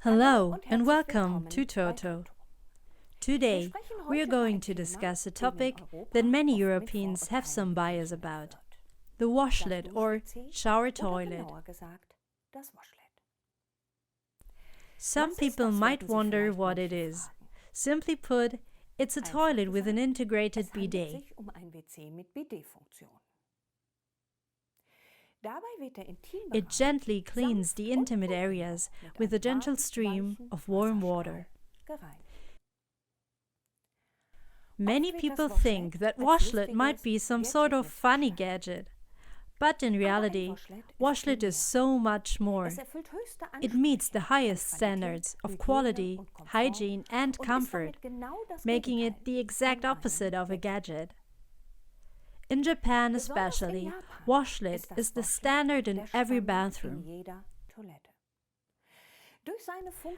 Hello and welcome to TOTO. Today we are going to discuss a topic that many Europeans have some bias about: the washlet or shower toilet. Some people might wonder what it is. Simply put, it's a toilet with an integrated bidet. It gently cleans the intimate areas with a gentle stream of warm water. Many people think that washlet might be some sort of funny gadget. But in reality, washlet is so much more. It meets the highest standards of quality, hygiene and comfort, making it the exact opposite of a gadget. In Japan especially, washlet is the standard in every bathroom.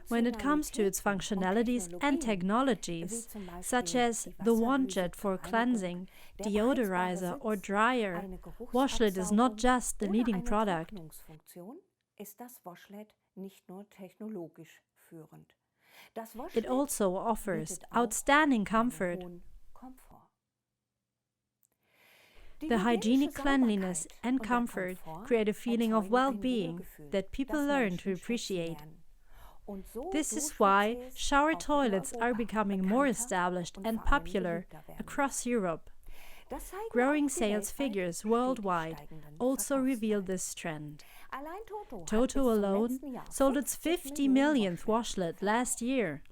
When it comes to its functionalities and technologies, such as the wand jet for cleansing, deodorizer or dryer, washlet is not just the leading product. It also offers outstanding comfort. The hygienic cleanliness and comfort create a feeling of well-being that people learn to appreciate. This is why shower toilets are becoming more established and popular across Europe. Growing sales figures worldwide also reveal this trend. TOTO alone sold its 50 millionth washlet last year.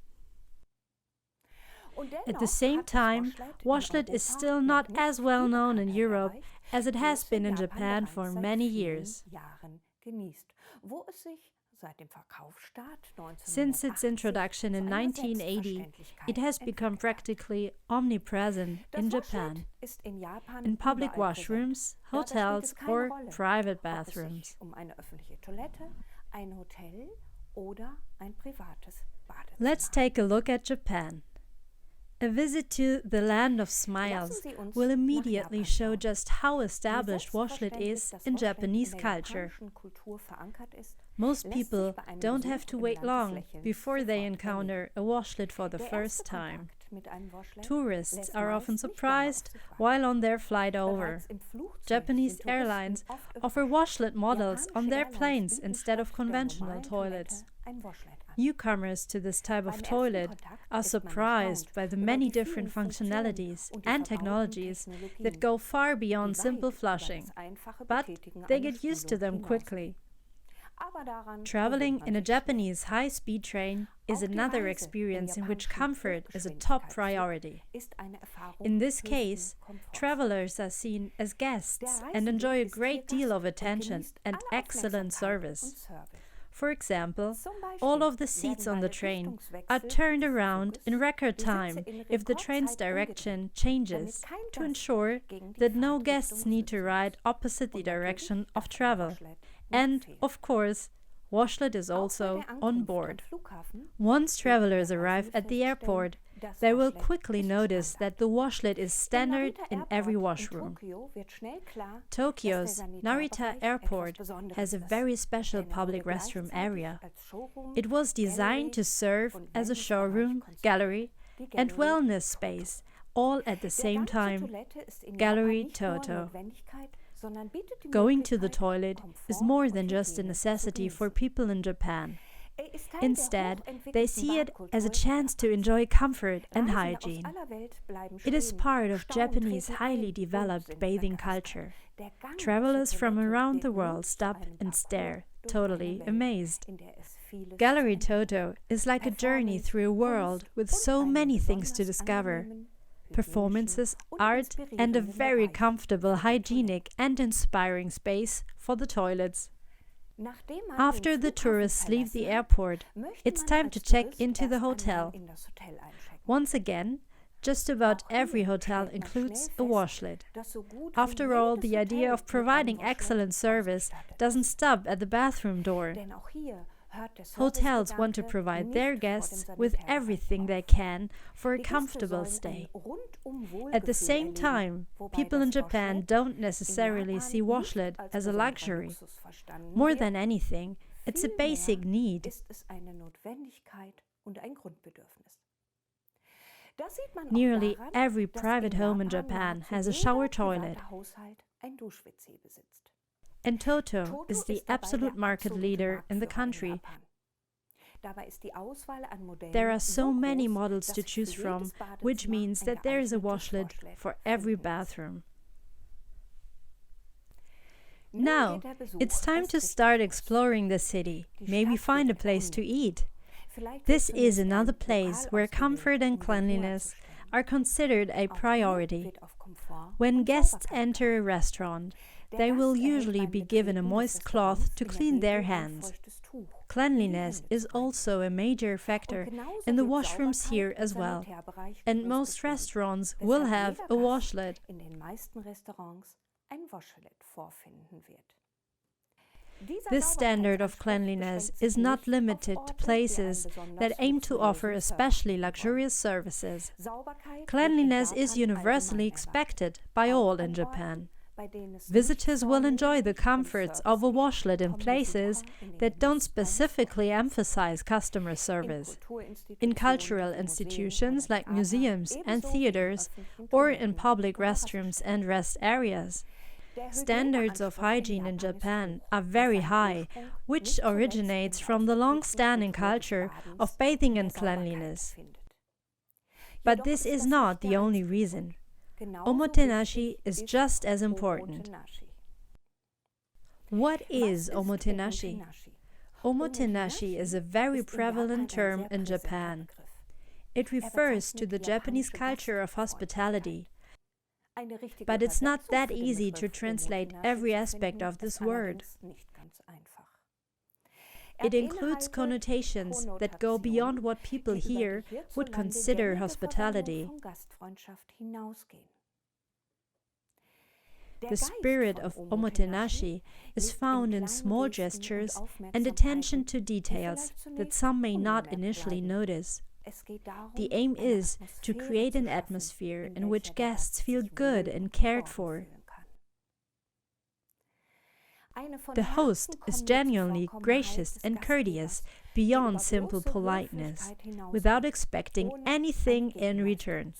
At the same time, washlet is still not as well known in Europe as it has been in Japan for many years. Since its introduction in 1980, it has become practically omnipresent in Japan, in public washrooms, hotels or private bathrooms. Let's take a look at Japan. A visit to the land of smiles will immediately show just how established washlet is in Japanese culture. Most people don't have to wait long before they encounter a washlet for the first time. Tourists are often surprised while on their flight over. Japanese airlines offer washlet models on their planes instead of conventional toilets. Newcomers to this type of toilet are surprised by the many different functionalities and technologies that go far beyond simple flushing, but they get used to them quickly. Traveling in a Japanese high-speed train is another experience in which comfort is a top priority. In this case, travelers are seen as guests and enjoy a great deal of attention and excellent service. For example, all of the seats on the train are turned around in record time if the train's direction changes, to ensure that no guests need to ride opposite the direction of travel. And, of course, washlet is also on board. Once travelers arrive at the airport, they will quickly notice that the washlet is standard in every washroom. Tokyo's Narita Airport has a very special public restroom area. It was designed to serve as a showroom, gallery, and wellness space, all at the same time. Gallery TOTO. Going to the toilet is more than just a necessity for people in Japan. Instead, they see it as a chance to enjoy comfort and hygiene. It is part of Japanese highly developed bathing culture. Travelers from around the world stop and stare, totally amazed. Gallery TOTO is like a journey through a world with so many things to discover. Performances, art, and a very comfortable, hygienic and inspiring space for the toilets. After the tourists leave the airport, it's time to check into the hotel. Once again, just about every hotel includes a washlet. After all, the idea of providing excellent service doesn't stop at the bathroom door. Hotels want to provide their guests with everything they can for a comfortable stay. At the same time, people in Japan don't necessarily see washlet as a luxury. More than anything, It's a basic need. Nearly every private home in Japan has a shower toilet. And TOTO is the absolute market leader in the country. There are so many models to choose from, which means that there is a washlet for every bathroom. Now, it's time to start exploring the city, maybe find a place to eat. This is another place where comfort and cleanliness are considered a priority. When guests enter a restaurant, they will usually be given a moist cloth to clean their hands. Cleanliness is also a major factor in the washrooms here as well, and most restaurants will have a washlet. This standard of cleanliness is not limited to places that aim to offer especially luxurious services. Cleanliness is universally expected by all in Japan. Visitors will enjoy the comforts of a washlet in places that don't specifically emphasize customer service. In cultural institutions like museums and theaters, or in public restrooms and rest areas. Standards of hygiene in Japan are very high, which originates from the long-standing culture of bathing and cleanliness. But this is not the only reason. Omotenashi is just as important. What is omotenashi? Omotenashi is a very prevalent term in Japan. It refers to the Japanese culture of hospitality. But it's not that easy to translate every aspect of this word. It includes connotations that go beyond what people here would consider hospitality. The spirit of omotenashi is found in small gestures and attention to details that some may not initially notice. The aim is to create an atmosphere in which guests feel good and cared for. The host is genuinely gracious and courteous beyond simple politeness, without expecting anything in return.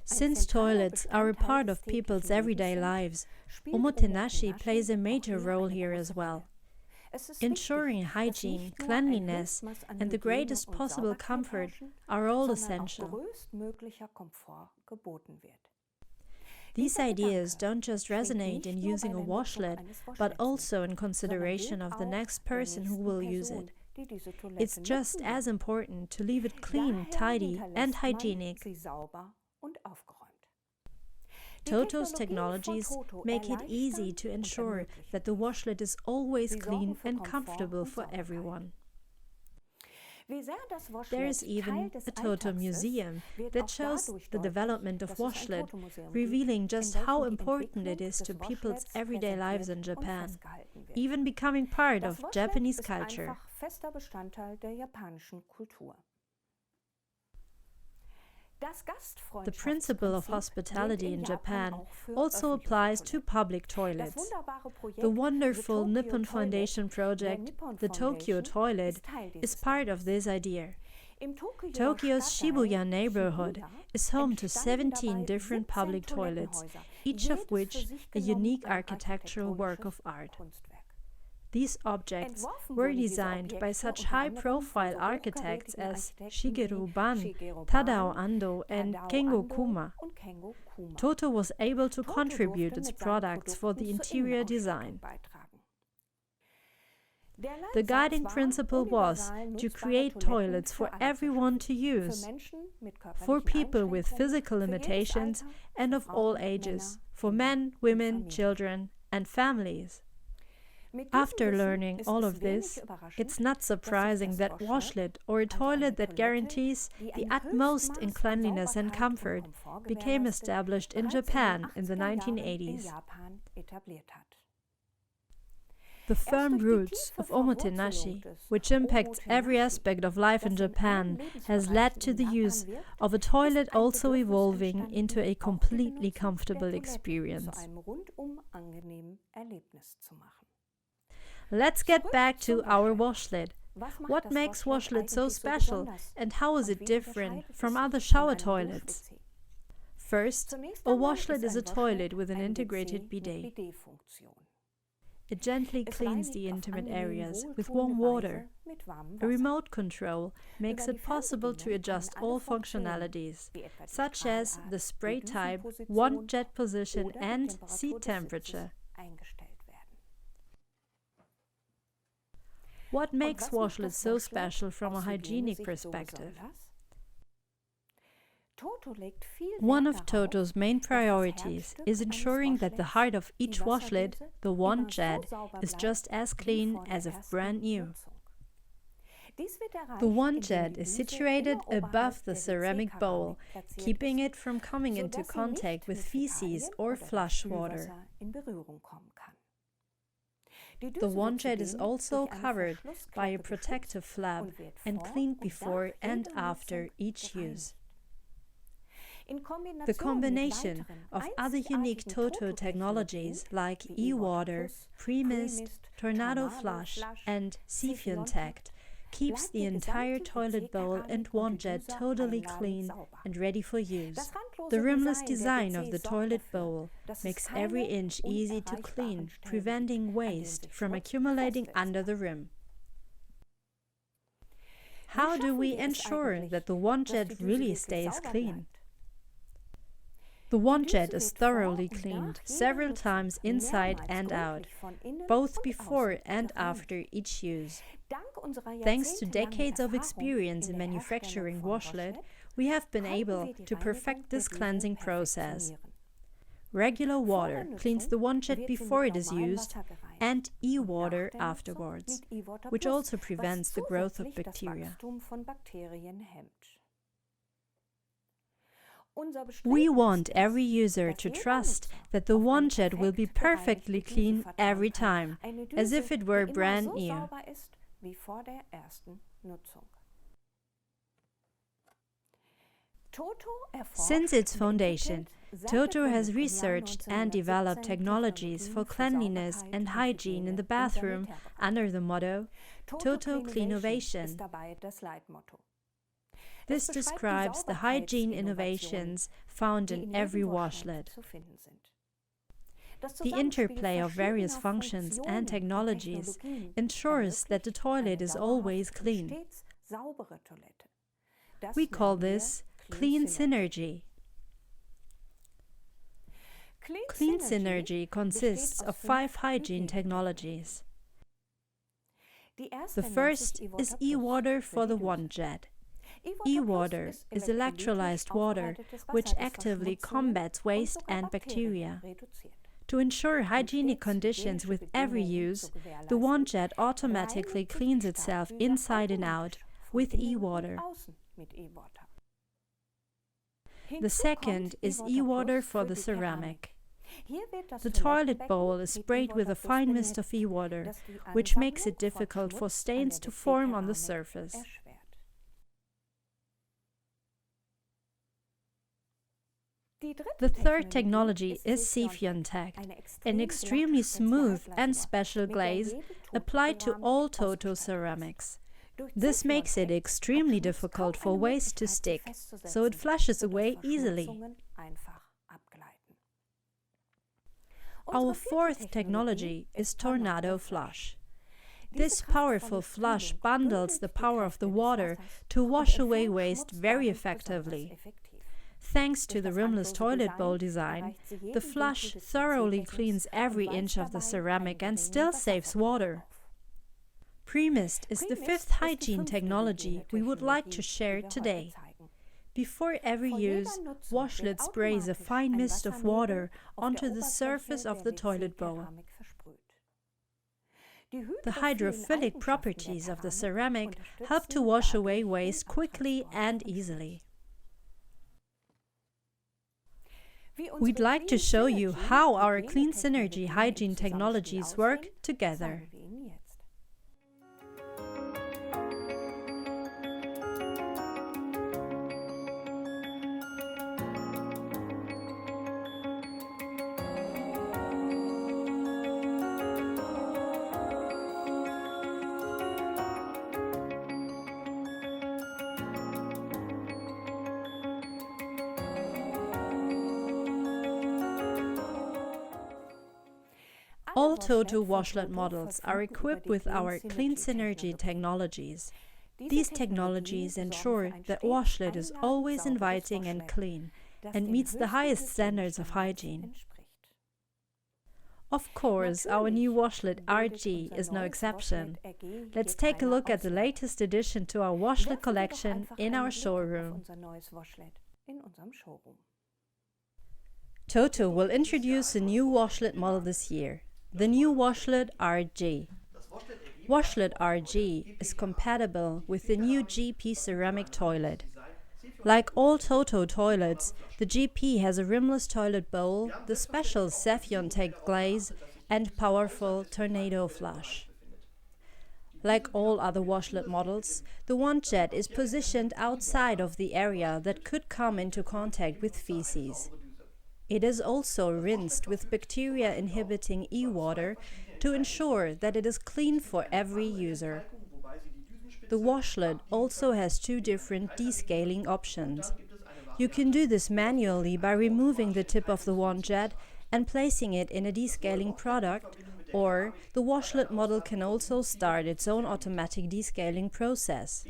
Since toilets are a part of people's everyday lives, omotenashi plays a major role here as well. Ensuring hygiene, cleanliness, and the greatest possible comfort are all essential. These ideas don't just resonate in using a washlet, but also in consideration of the next person who will use it. It's just as important to leave it clean, tidy, and hygienic. TOTO's technologies make it easy to ensure that the washlet is always clean and comfortable for everyone. There is even a TOTO museum that shows the development of washlet, revealing just how important it is to people's everyday lives in Japan, even becoming part of Japanese culture. The principle of hospitality in Japan also applies to public toilets. The wonderful Nippon Foundation project, the Tokyo Toilet, is part of this idea. Tokyo's Shibuya neighborhood is home to 17 different public toilets, each of which a unique architectural work of art. These objects were designed by such high-profile architects as Shigeru Ban, Tadao Ando, and Kengo Kuma. TOTO was able to contribute its products for the interior design. The guiding principle was to create toilets for everyone to use, for people with physical limitations and of all ages, for men, women, children, and families. After learning all of this, it's not surprising that washlet, or a toilet that guarantees the utmost in cleanliness and comfort, became established in Japan in the 1980s. The firm roots of omotenashi, which impacts every aspect of life in Japan, has led to the use of a toilet also evolving into a completely comfortable experience. Let's get back to our washlet. What makes washlet so special, and how is it different from other shower toilets? First, a washlet is a toilet with an integrated bidet. It gently cleans the intimate areas with warm water. A remote control makes it possible to adjust all functionalities, such as the spray type, wand jet position and seat temperature. What makes washlets so special from a hygienic perspective? One of TOTO's main priorities is ensuring that the heart of each washlet, the wand jet, is just as clean as if brand new. The wand jet is situated above the ceramic bowl, keeping it from coming into contact with feces or flush water. The wand jet is also covered by a protective flap and cleaned before and after each use. The combination of other unique TOTO technologies like e-water, pre-mist, tornado flush and Siphon-Tact keeps the entire toilet bowl and wand jet totally clean and ready for use. The rimless design of the toilet bowl makes every inch easy to clean, preventing waste from accumulating under the rim. How do we ensure that the wand jet really stays clean? The wand jet is thoroughly cleaned several times inside and out, both before and after each use. Thanks to decades of experience in manufacturing washlet, we have been able to perfect this cleansing process. Regular water cleans the wand jet before it is used, and e-water afterwards, which also prevents the growth of bacteria. We want every user to trust that the wand jet will be perfectly clean every time, as if it were brand new. Since its foundation, TOTO has researched and developed technologies for cleanliness and hygiene in the bathroom under the motto TOTO Cleanovation. This describes the hygiene innovations found in every washlet. The interplay of various functions and technologies ensures that the toilet is always clean. We call this clean synergy. Clean synergy consists of 5 hygiene technologies. The first is e-water for the wand jet. E-water is electrolyzed water which actively combats waste and bacteria. To ensure hygienic conditions with every use, the wand jet automatically cleans itself inside and out with e-water. The second is e-water for the ceramic. The toilet bowl is sprayed with a fine mist of e-water, which makes it difficult for stains to form on the surface. The third technology is Siphon-Tact, an extremely smooth and special glaze applied to all TOTO ceramics. This makes it extremely difficult for waste to stick, so it flushes away easily. Our fourth technology is tornado flush. This powerful flush bundles the power of the water to wash away waste very effectively. Thanks to the rimless toilet bowl design, the flush thoroughly cleans every inch of the ceramic and still saves water. Pre-mist is the 5th hygiene technology we would like to share today. Before every use, washlet sprays a fine mist of water onto the surface of the toilet bowl. The hydrophilic properties of the ceramic help to wash away waste quickly and easily. We'd like to show you how our clean synergy hygiene technologies work together. All TOTO washlet models are equipped with our Clean Synergy technologies. These technologies ensure that WASHLET is always inviting and clean and meets the highest standards of hygiene. Of course, our new WASHLET RG is no exception. Let's take a look at the latest addition to our WASHLET collection in our showroom. TOTO will introduce a new WASHLET model this year, the new WASHLET RG. WASHLET RG is compatible with the new GP ceramic toilet. Like all TOTO toilets, the GP has a rimless toilet bowl, the special Saphiontek glaze, and powerful tornado flush. Like all other WASHLET models, the wand jet is positioned outside of the area that could come into contact with feces. It is also rinsed with bacteria-inhibiting e-water to ensure that it is clean for every user. The WASHLET also has two different descaling options. You can do this manually by removing the tip of the wand jet and placing it in a descaling product, or the WASHLET model can also start its own automatic descaling process.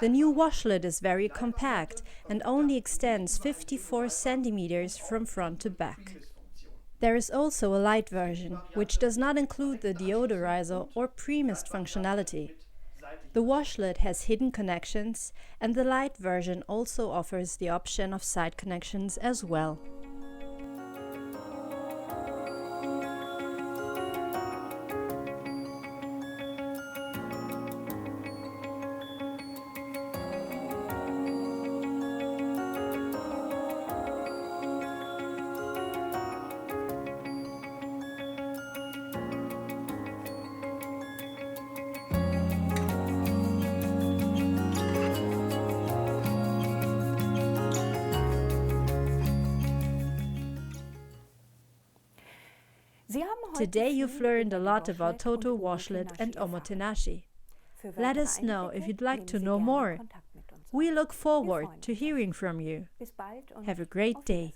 The new WASHLET is very compact and only extends 54 centimeters from front to back. There is also a light version, which does not include the deodorizer or pre-mist functionality. The WASHLET has hidden connections, and the light version also offers the option of side connections as well. Today you've learned a lot about TOTO, WASHLET and Omotenashi. Let us know if you'd like to know more. We look forward to hearing from you. Have a great day.